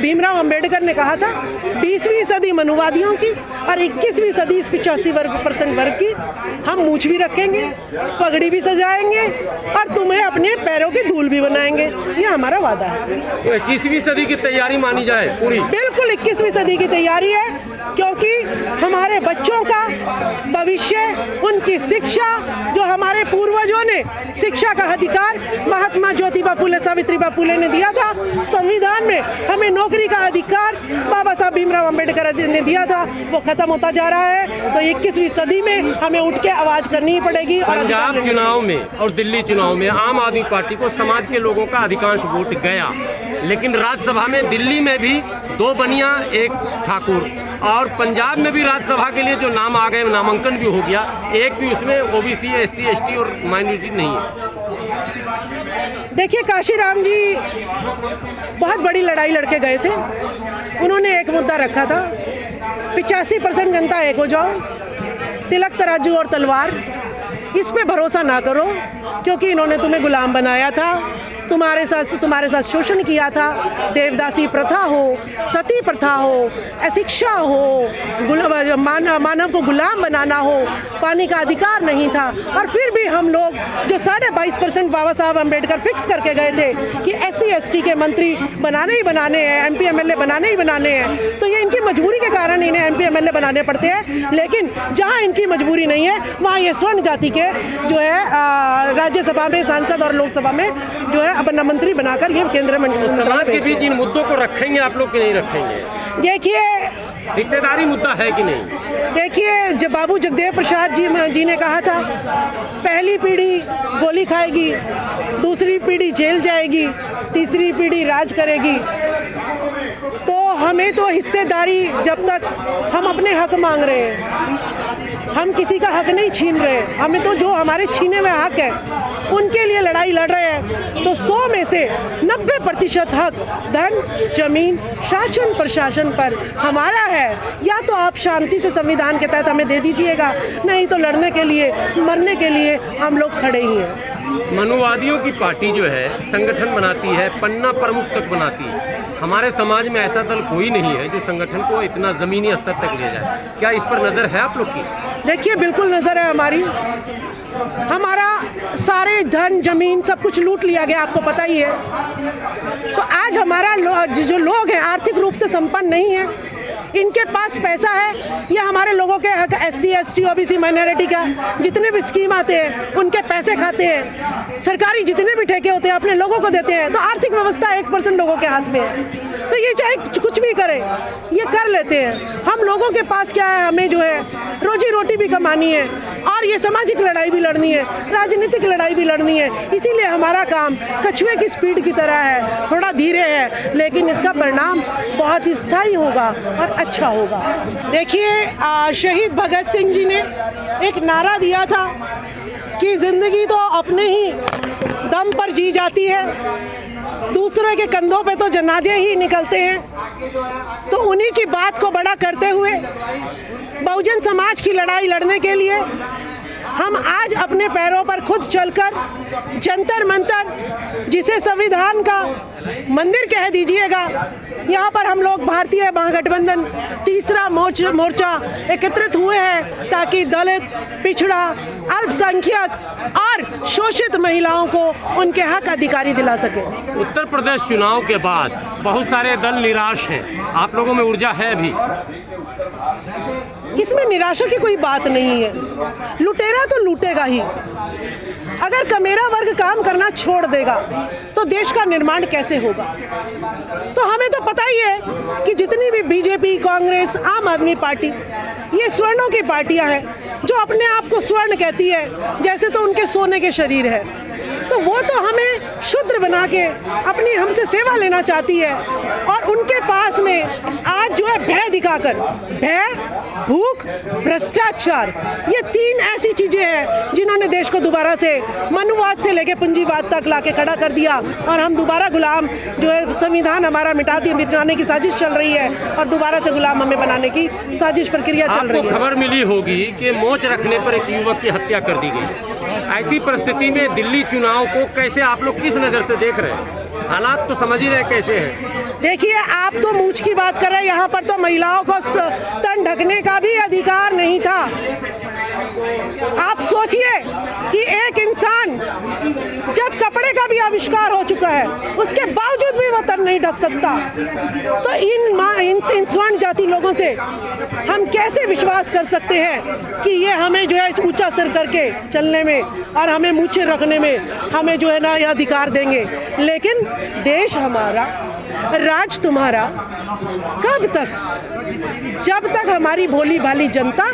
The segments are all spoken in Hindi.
भीमराव अंबेडकर ने कहा था 20वीं सदी मनुवादियों की और 21वीं सदी इस 85% वर्ग की। हम मूछ भी रखेंगे, पगड़ी भी सजाएंगे और तुम्हें अपने पैरों की धूल भी बनाएंगे, ये हमारा वादा है। तो 21वीं सदी की तैयारी मानी जाए पूरी? बिल्कुल 21वीं सदी की तैयारी है, क्योंकि हमारे बच्चों का भविष्य, उनकी शिक्षा, जो हमारे पूर्वजों ने शिक्षा का अधिकार महात्मा ज्योतिबा फुले सावित्रीबाई फुले ने दिया था, संविधान में हमें नौकरी का अधिकार बाबा साहब भीमराव अंबेडकर ने दिया था, वो खत्म होता जा रहा है। तो 21वीं सदी में हमें उठ के आवाज करनी ही पड़ेगी। पंजाब चुनाव में और दिल्ली चुनाव में आम आदमी पार्टी को समाज के लोगों का अधिकांश वोट गया, लेकिन राज्यसभा में दिल्ली में भी 2 बनिया 1 ठाकुर, और पंजाब में भी राज्यसभा के लिए जो नाम आ गए, नामांकन भी हो गया, एक भी उसमें ओबीसी, एससी, एसटी और माइनॉरिटी नहीं है। देखिए, काशीराम जी बहुत बड़ी लड़ाई लड़के गए थे। उन्होंने एक मुद्दा रखा था, 85% जनता एक हो जाओ, तिलक तराजू और तलवार, इस पे भरोसा ना करो, क्योंकि इन्होंने तुम्हें गुलाम बनाया था, तुम्हारे साथ शोषण किया था। देवदासी प्रथा हो, सती प्रथा हो, अशिक्षा हो, मानव को गुलाम बनाना हो, पानी का अधिकार नहीं था। और फिर भी हम लोग जो 22.5% बाबा साहब अम्बेडकर फिक्स करके गए थे कि SC ST के मंत्री बनाने ही बनाने हैं, MP MLA बनाने ही बनाने हैं, तो ये इनकी मजबूरी के कारण इन्हें MP MLA बनाने पड़ते हैं। लेकिन जहाँ इनकी मजबूरी नहीं है, वहाँ ये स्वर्ण जाति के जो है राज्यसभा में सांसद और लोकसभा में जो है अपना मंत्री बनाकर ये केंद्रीय मंत्री। समाज के बीच इन मुद्दों को रखेंगे आप लोग कि नहीं रखेंगे? देखिए, रिश्तेदारी मुद्दा है कि नहीं? देखिए, जब बाबू जगदेव प्रसाद जी ने कहा था पहली पीढ़ी गोली खाएगी, दूसरी पीढ़ी जेल जाएगी, तीसरी पीढ़ी राज करेगी, तो हमें तो हिस्सेदारी, जब तक हम अपने हक मांग रहे हैं, हम किसी का हक नहीं छीन रहे, हमें तो जो हमारे छीने हुए हक है उनके लिए लड़ाई लड़ रहे हैं। तो 100 में से 90% हक धन, जमीन, शासन प्रशासन पर हमारा है। या तो आप शांति से संविधान के तहत हमें दे दीजिएगा, नहीं तो लड़ने के लिए, मरने के लिए हम लोग खड़े ही हैं। मनुवादियों की पार्टी जो है संगठन बनाती है, पन्ना प्रमुख तक बनाती है। हमारे समाज में ऐसा दल कोई नहीं है जो संगठन को इतना ज़मीनी स्तर तक ले जाए। क्या इस पर नज़र है आप लोग की? देखिए, बिल्कुल नज़र है हमारी। हमारा सारे धन, जमीन, सब कुछ लूट लिया गया, आपको पता ही है। तो आज हमारा जो लोग हैं आर्थिक रूप से संपन्न नहीं है, इनके पास पैसा है, या हमारे लोगों के हक SC ST OBC माइनॉरिटी का जितने भी स्कीम आते हैं उनके पैसे खाते हैं, सरकारी जितने भी ठेके होते हैं अपने लोगों को देते हैं। तो आर्थिक व्यवस्था 1% लोगों के हाथ में है, तो ये चाहे कुछ भी करे, ये कर लेते हैं। हम लोगों के पास क्या है, हमें जो है रोजी रोटी भी कमानी है और ये सामाजिक लड़ाई भी लड़नी है, राजनीतिक लड़ाई भी लड़नी है। इसीलिए हमारा काम कछुए की स्पीड की तरह है, थोड़ा धीरे है, लेकिन इसका परिणाम बहुत स्थायी होगा और अच्छा होगा। देखिए, शहीद भगत सिंह जी ने एक नारा दिया था कि जिंदगी तो अपने ही दम पर जी जाती है, दूसरे के कंधों पे तो जनाजे ही निकलते हैं। तो उन्हीं की बात को बड़ा करते हुए बहुजन समाज की लड़ाई लड़ने के लिए हम आज अपने पैरों पर खुद चलकर जंतर मंतर, जिसे संविधान का मंदिर कह दीजिएगा, यहाँ पर हम लोग भारतीय महागठबंधन तीसरा मोर्चा एकत्रित हुए हैं ताकि दलित, पिछड़ा, अल्पसंख्यक और शोषित महिलाओं को उनके हक अधिकारी दिला सके। उत्तर प्रदेश चुनाव के बाद बहुत सारे दल निराश हैं, आप लोगों में ऊर्जा है भी? इसमें निराशा की कोई बात नहीं है। लुटेरा तो लूटेगा ही। अगर कमेरा वर्ग काम करना छोड़ देगा तो देश का निर्माण कैसे होगा? तो हमें तो पता ही है कि जितनी भी बीजेपी, कांग्रेस, आम आदमी पार्टी, ये स्वर्णों की पार्टियां हैं जो अपने आप को स्वर्ण कहती है, जैसे तो उनके सोने के शरीर है। तो वो तो हमें शूद्र बना के अपनी हमसे सेवा लेना चाहती है, और उनके पास में आज जो है भय दिखाकर, भय, भूख, भ्रष्टाचार, ये 3 ऐसी चीजें हैं जिन्होंने देश को दोबारा से मनुवाद से लेके पूंजीवाद तक लाके खड़ा कर दिया, और हम दोबारा गुलाम जो है, संविधान हमारा मिटाने की साजिश चल रही है और दोबारा से गुलाम हमें बनाने की साजिश प्रक्रिया चल रही है। आपको खबर मिली होगी कि मोच रखने पर एक युवक की हत्या कर दी गई। ऐसी परिस्थिति में दिल्ली चुनाव को कैसे आप लोग किस नज़र से देख रहे हैं? हालात तो समझ ही रहे कैसे हैं। देखिए, आप तो मूंछ की बात कर रहे हैं, यहाँ पर तो महिलाओं को तन ढकने का भी अधिकार नहीं था। आप सोचिए कि एक इंसान जब कपड़े का भी आविष्कार हो चुका है, उसके बावजूद भी वो तन नहीं ढक सकता। तो इन स्वर्ण जाति लोगों से हम कैसे विश्वास कर सकते हैं कि ये हमें जो है ऊंचा सिर करके चलने में और हमें मूंछें रखने में हमें जो है ना ये अधिकार देंगे। लेकिन देश हमारा, राज तुम्हारा, कब तक? जब तक हमारी भोली भाली जनता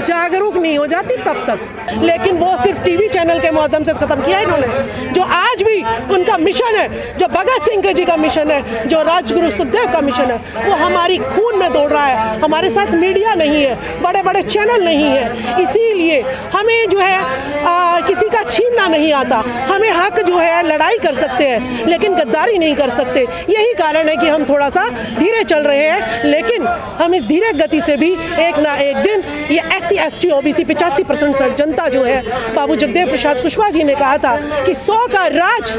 जागरूक नहीं हो जाती तब तक। लेकिन वो सिर्फ टीवी चैनल के माध्यम से खत्म किया इन्होंने। जो आज भी उनका मिशन है, जो भगत सिंह जी का मिशन है, जो राजगुरु सुखदेव का मिशन है, वो हमारी खून में दौड़ रहा है। हमारे साथ मीडिया नहीं है, बड़े बड़े चैनल नहीं है, इसीलिए हमें जो है किसी का छीनना नहीं आता। हमें हक जो है लड़ाई कर सकते हैं, लेकिन गद्दारी नहीं कर सकते। यही कारण है कि हम थोड़ा सा धीरे चल रहे हैं, लेकिन हम इस धीरे गति से भी एक ना एक दिन ये SC ST OBC 85% जनता जो है, बाबू जगदेव प्रसाद कुशवाहा जी ने कहा था कि 100 का राज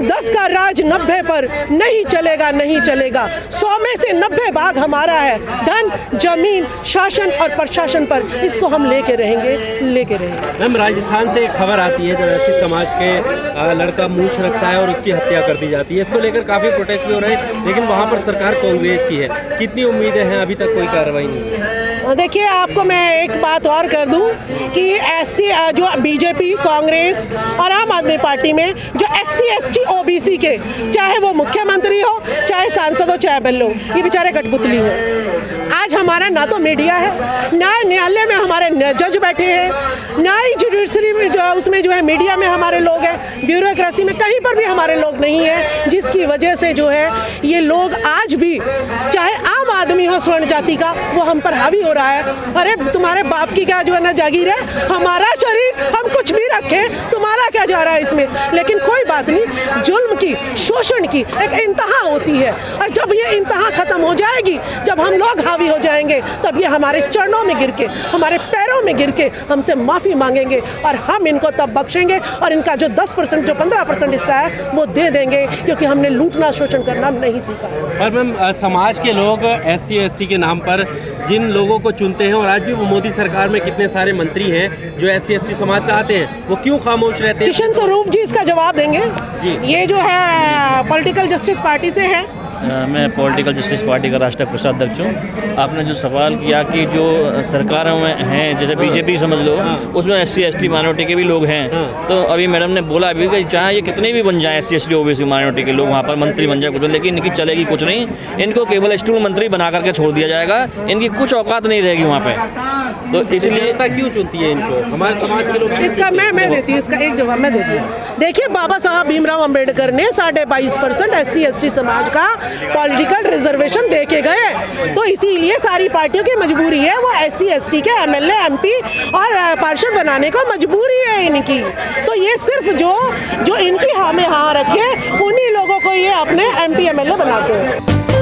10 का राज 90 पर नहीं चलेगा, नहीं चलेगा। 100 में से 90 भाग हमारा है, धन, जमीन, शासन और प्रशासन पर। इसको हम लेके रहेंगे, लेके रहेंगे। मैम, राजस्थान से एक खबर आती है जब ऐसी समाज के लड़का मूंछ रखता है और उसकी हत्या कर दी जाती है। इसको लेकर काफ़ी प्रोटेस्ट भी हो रहे हैं, लेकिन वहाँ पर सरकार कांग्रेस की है। कितनी उम्मीदें हैं? अभी तक कोई कार्रवाई नहीं है। देखिए, आपको मैं एक बात और कर दूं कि ऐसी जो बीजेपी, कांग्रेस और आम आदमी पार्टी में जो SC ST OBC के, चाहे वो मुख्यमंत्री हो, चाहे सांसद हो, चाहे एमएलए हो, ये बेचारे कठपुतली हो। आज हमारा ना तो मीडिया है, ना न्यायालय में हमारे जज बैठे हैं, ना ही जुडिशरी में जो उसमें जो है मीडिया में हमारे लोग हैं, ब्यूरोक्रेसी में कहीं पर भी हमारे लोग नहीं है, जिसकी वजह से जो है ये लोग आज भी, चाहे आम आदमी हो स्वर्ण जाति का, वो हम पर हावी हो रहा है। अरे तुम्हारे बाप की क्या जो है ना जागीर है, हमारा शरीर हम कुछ भी रखें, तुम्हारा क्या जा रहा है इसमें? लेकिन कोई बात नहीं, जुल्म की, शोषण की एक इंतहा होती है, और जब ये इंतहा खत्म हो जाएगी, जब हम लोग हावी हो जाएंगे, तब ये हमारे चरणों में गिर के, हमारे पैरों में गिर के हमसे माफ़ी मांगेंगे, और हम इनको तब बख्शेंगे और इनका जो 10% जो 15% हिस्सा है वो दे देंगे, क्योंकि हमने लूटना, शोषण करना नहीं सीखा है। और मैम, समाज के लोग SC ST के नाम पर जिन लोगों को चुनते हैं, और आज भी वो मोदी सरकार में कितने सारे मंत्री हैं जो SC ST समाज से आते हैं, वो क्यों खामोश रहते हैं? किशन स्वरूप जी इसका जवाब देंगे जी। ये जो है पॉलिटिकल जस्टिस पार्टी से है। मैं पॉलिटिकल जस्टिस पार्टी का राष्ट्रीय कोषाध्यक्ष हूँ। आपने जो सवाल किया कि जो सरकारों में हैं, जैसे बीजेपी समझ लो, उसमें SC ST माइनॉरिटी के भी लोग हैं। तो अभी मैडम ने बोला अभी कि चाहे ये कितने भी बन जाए SC ST OBC माइनॉरिटी के लोग वहाँ पर मंत्री बन जाए कुछ, लेकिन इनकी चलेगी कुछ नहीं। इनको केवल स्टूल मंत्री बना करके छोड़ दिया जाएगा, इनकी कुछ औकात नहीं रहेगी वहाँ पर। तो इसलिए क्यों चुनती है इनको हमारे समाज के लोग? इसका मैं देती हूँ, इसका एक जवाब मैं देती हूँ। देखिए, बाबा साहब भीमराव अंबेडकर ने 22.5% SC ST समाज का पॉलिटिकल रिजर्वेशन दे के गए, तो इसीलिए सारी पार्टियों की मजबूरी है, वो SC ST के MLA MP और पार्षद बनाने को मजबूरी है इनकी। तो ये सिर्फ जो इनकी हाँ में हाँ रखे, उन्हीं लोगों को ये अपने MP MLA बनाते हैं।